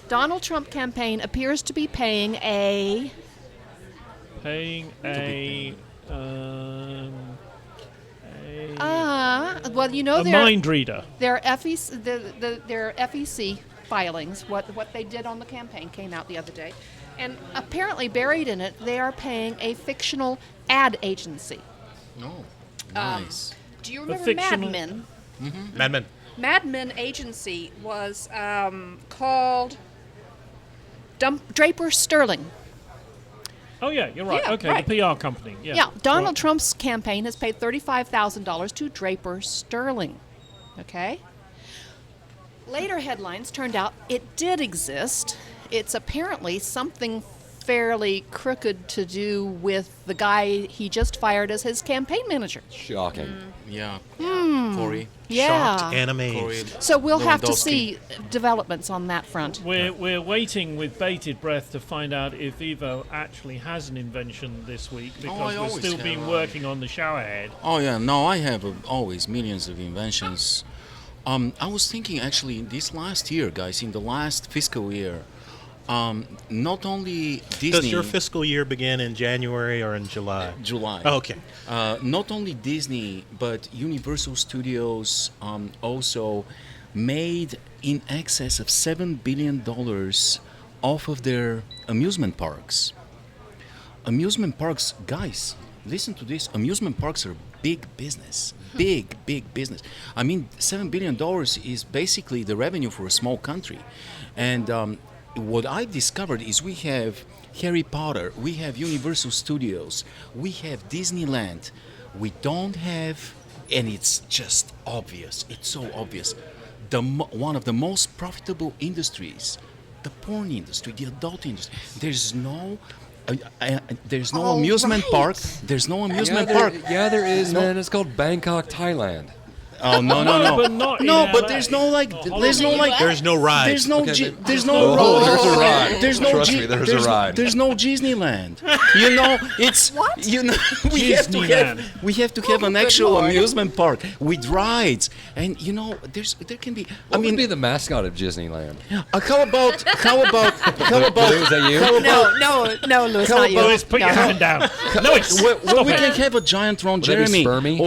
Donald Trump campaign appears to be paying a... Paying a Well, you know a their mind reader. FEC, their FEC filings, what they did on the campaign came out the other day. And apparently buried in it, they are paying a fictional ad agency. No. Nice. Do you remember fictional- Mad Men? Mad Men. Mad Men agency was called Draper Sterling. Oh yeah, you're right. Yeah, Okay, right. the PR company. Yeah. Yeah, Donald Right. Trump's campaign has paid $35,000 to Draper Sterling. Okay? Later headlines turned out it did exist. It's apparently something fairly crooked to do with the guy he just fired as his campaign manager. Shocking. Yeah. Corey. Yeah. Shocked anime. Corey. So we'll have to Lewandowski. see developments on that front. We're waiting with bated breath to find out if Evo actually has an invention this week I because we're always still have, been working on the showerhead. Oh yeah, no, I have always millions of inventions. I was thinking actually this last year, guys, in the last fiscal year, not only Disney. Does your fiscal year begin in January or in July? July. Oh, okay. Not only Disney, but Universal Studios also made in excess of $7 billion off of their amusement parks. Amusement parks, guys, listen to this. Amusement parks are big business. Big business. I mean, $7 billion is basically the revenue for a small country. And what I discovered is we have Harry Potter, we have Universal Studios, we have Disneyland. We don't have, and it's just obvious, it's so obvious, one of the most profitable industries, the porn industry, the adult industry. There's no Oh, amusement right. park. There's no amusement park. Yeah, there is, No. man. It's called Bangkok, Thailand. Oh no! but not in no, LA. but there's no like. There's no like. There's no ride. There's no. Okay, There's no. Oh, there's a ride. There's no. Trust me, there's a ride. There's no Disneyland. You know, it's. What? You know, we have to Disneyland. have. We have to have an good actual Lord. amusement park with rides, and you know, there can be. What would be the mascot of Disneyland? How about? Is that you? No, Louis, How not you. about- Louis, put your No. hand down. No, it's Well, we it. can have a giant Ron Would that be Jeremy, Spermy?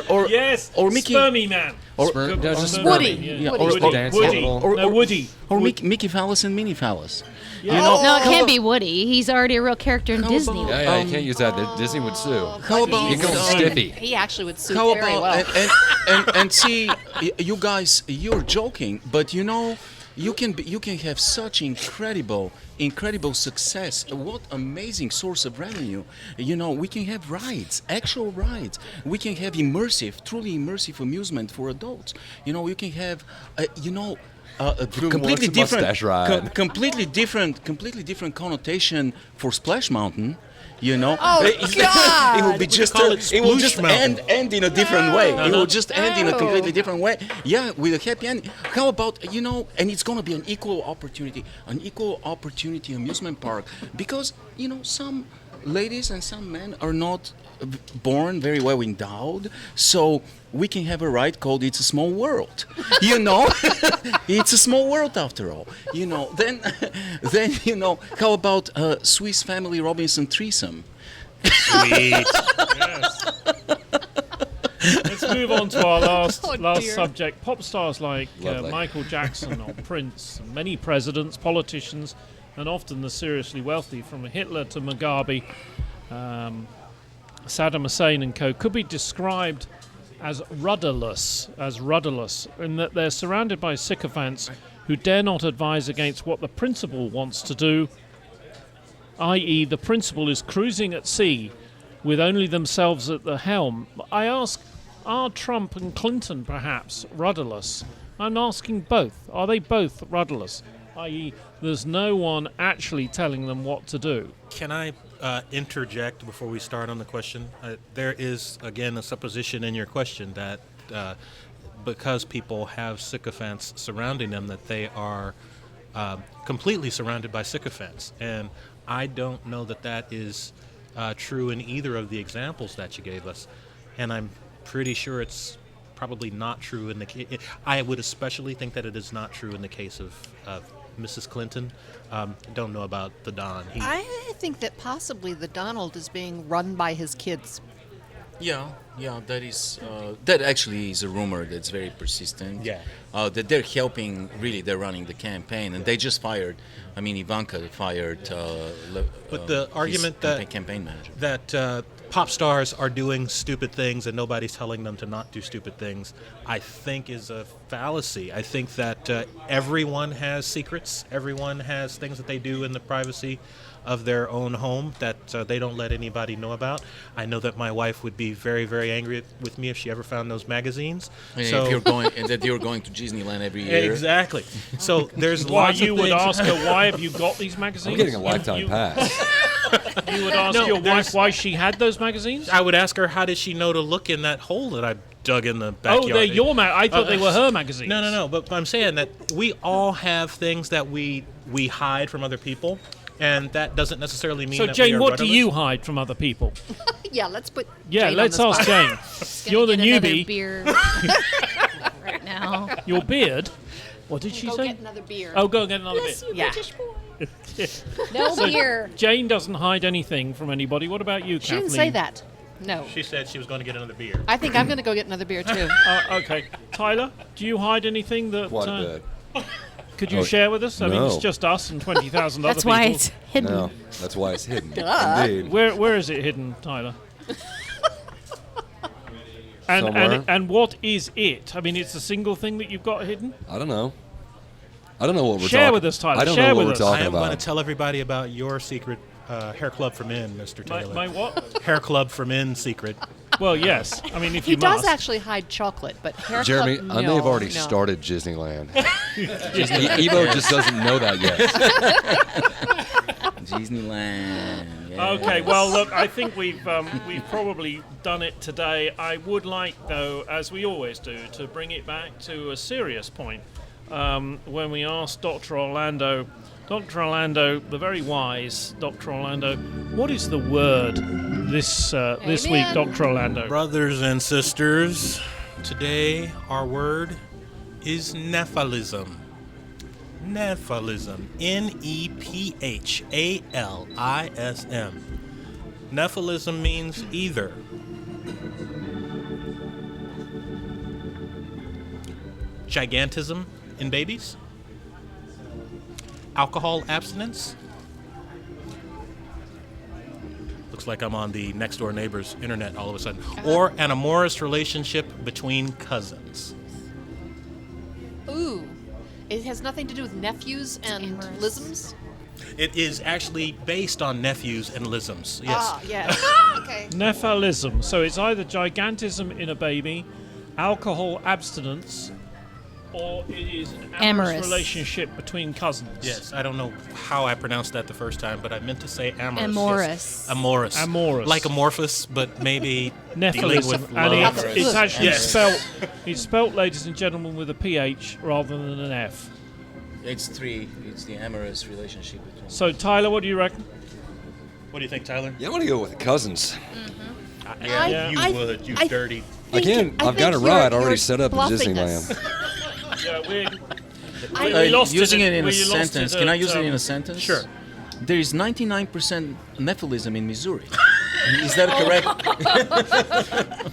or Yes, or Mickey, Spermy man. or Sperm- no, just Spermy, Woody. yeah. Woody. or- Woody. or- Dance Woody. a little. or- No, or- Woody. or Mickey Phallus and Minnie Phallus. You Yeah. know, No, it how can't about- be Woody. He's already a real character in How Disney. about- Yeah, you can't use that. Disney would sue. How about You call him Stiffy. He actually would suit How very about well. and see, you guys, you're joking, but you know, you can have such incredible success. What amazing source of revenue! You know, we can have rides, actual rides. We can have truly immersive amusement for adults. You know, you can have, a completely wants a mustache different, ride? completely different connotation for Splash Mountain. You know, Oh, God! it will be We just call it it will Sploosh just Mountain. end in a different way. It will just end in a No. completely different way. Yeah, with a happy ending. How about and it's going to be an equal opportunity amusement park because some ladies and some men are not born very well endowed, so we can have a ride called "It's a Small World." It's a small world after all. Then how about Swiss Family Robinson threesome? Sweet. Yes. Let's move on to our last Oh, dear. subject. Pop stars like Lovely. Michael Jackson or Prince, and many presidents, politicians, and often the seriously wealthy, from Hitler to Mugabe, Saddam Hussein and co., could be described as rudderless, in that they're surrounded by sycophants who dare not advise against what the principal wants to do, i.e. the principal is cruising at sea with only themselves at the helm. I ask, are Trump and Clinton perhaps rudderless? I'm asking both. Are they both rudderless? I.e., there's no one actually telling them what to do. Can I interject before we start on the question? There is, again, a supposition in your question that because people have sycophants surrounding them, that they are completely surrounded by sycophants. And I don't know that that is true in either of the examples that you gave us. And I'm pretty sure it's probably not true in the case. I would especially think that it is not true in the case of Mrs. Clinton. Don't know about the Don. I think that possibly the Donald is being run by his kids. Yeah, that actually is a rumor that's very persistent. Yeah. That they're helping, really, they're running the campaign, and they just fired, Ivanka fired But the argument that campaign manager. that pop stars are doing stupid things and nobody's telling them to not do stupid things, I think is a fallacy. I think that everyone has secrets. Everyone has things that they do in the privacy of their own home that they don't let anybody know about. I know that my wife would be very, very angry with me if she ever found those magazines. And so if you're going, and that you're going to Disneyland every year. Exactly. So there's Why lots you of would things. ask her, why have you got these magazines? I'm getting a lifetime pass. You would ask No, your wife there's- why she had those magazines? I would ask her, how did she know to look in that hole that I dug in the backyard? Oh, they're your I thought they were her magazines. No. But I'm saying that we all have things that we hide from other people, and that doesn't necessarily mean So, that Jane, we are what do rudderless. you hide from other people? Yeah, let's put Yeah, Jane let's on the ask spot. Jane. You're the Gonna get another newbie. beer right now. Your beard? What did she Go say? get another beer. Oh, go and get another bit. Yeah. No beer. Jane doesn't hide anything from anybody. What about you, She Kathleen? didn't say that. No. She said she was going to get another beer. I think I'm going to go get another beer, too. Okay. Tyler, do you hide anything that Quite a bit. could you Oh, share with us? I mean, no. it's just us and 20,000 other That's people. why it's hidden. No, that's why it's hidden. Indeed. Where is it hidden, Tyler? Somewhere. And what is it? I mean, it's a single thing that you've got hidden? I don't know. I don't know what we're Share talking. with us, Tyler. I don't Share know what with we're us. I talking am going about. to tell everybody about your secret hair club for men, Mr. Taylor. My what? Hair club for men secret. Well, yes. I mean, if He you does must. actually hide chocolate, but hair Jeremy, club, I may have already no. started Disneyland. Evo just doesn't know that yet. Disneyland. Yes. Okay, well, look, I think we've probably done it today. I would like, though, as we always do, to bring it back to a serious point when we asked Dr. Orlando, the very wise Dr. Orlando, what is the word this week, Amen. Dr. Orlando? Brothers and sisters, today our word is Nephalism. Nephalism. Nephalism. Nephalism means either gigantism in babies, alcohol abstinence. Looks like I'm on the next door neighbor's internet all of a sudden. Or an amorous relationship between cousins. Ooh. It has nothing to do with nephews and amorous. lisms? It is actually based on nephews and lisms. Yes. Ah, yes. Okay. Nephalism. So it's either gigantism in a baby, alcohol abstinence, or it is an amorous Amorous. relationship between cousins. Yes, I don't know how I pronounced that the first time, but I meant to say amorous. Amorous. Yes. Amorous. Amorous. Like amorphous, but maybe dealing Nephalism. with And love. it's actually Yes. it's spelt, ladies and gentlemen, with a PH rather than an F. It's three. It's the amorous relationship between. So, Tyler, what do you reckon? What do you think, Tyler? Yeah, I'm gonna go with the cousins. Yeah. You would, you dirty. Again, I've got it right. I already set up in Disneyland. Yeah, we lost using it in a we lost sentence. it Can I at, use it in a sentence? Sure. There is 99% Nephilism in Missouri. Is that correct?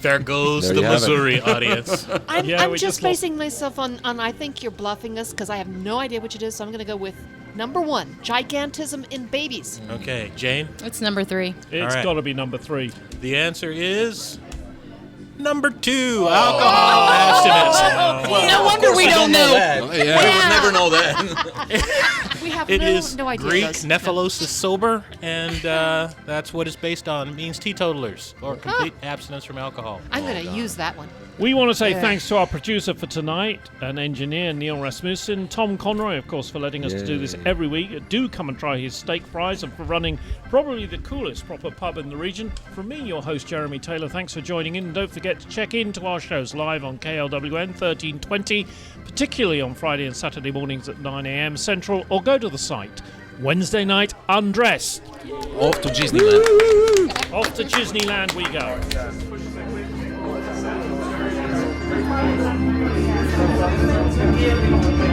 There goes There the you have it. Missouri audience. Yeah, I'm we just just lost- basing myself on I think you're bluffing us because I have no idea what it is, so I'm going to go with Number 1, gigantism in babies. Okay, Jane, It's number 3. It's right. got to be number 3. the answer is number 2, alcohol abstinence. No wonder we don't know. Oh, yeah. We would never know that. We have It is no idea. Greek, those. nephilos is sober, and that's what it's based on. It means teetotalers, or complete abstinence from alcohol. I'm going to use that one. We want to say thanks to our producer for tonight, and engineer Neil Rasmussen, Tom Conroy, of course, for letting us do this every week. Do come and try his steak fries, and for running probably the coolest proper pub in the region. From me, your host, Jeremy Taylor, thanks for joining in. And don't forget to check into our shows live on KLWN 1320, particularly on Friday and Saturday mornings at 9 a.m. Central, or go to the site. Wednesday night, undressed. Off to Disneyland. Off to Disneyland we go. Thank you.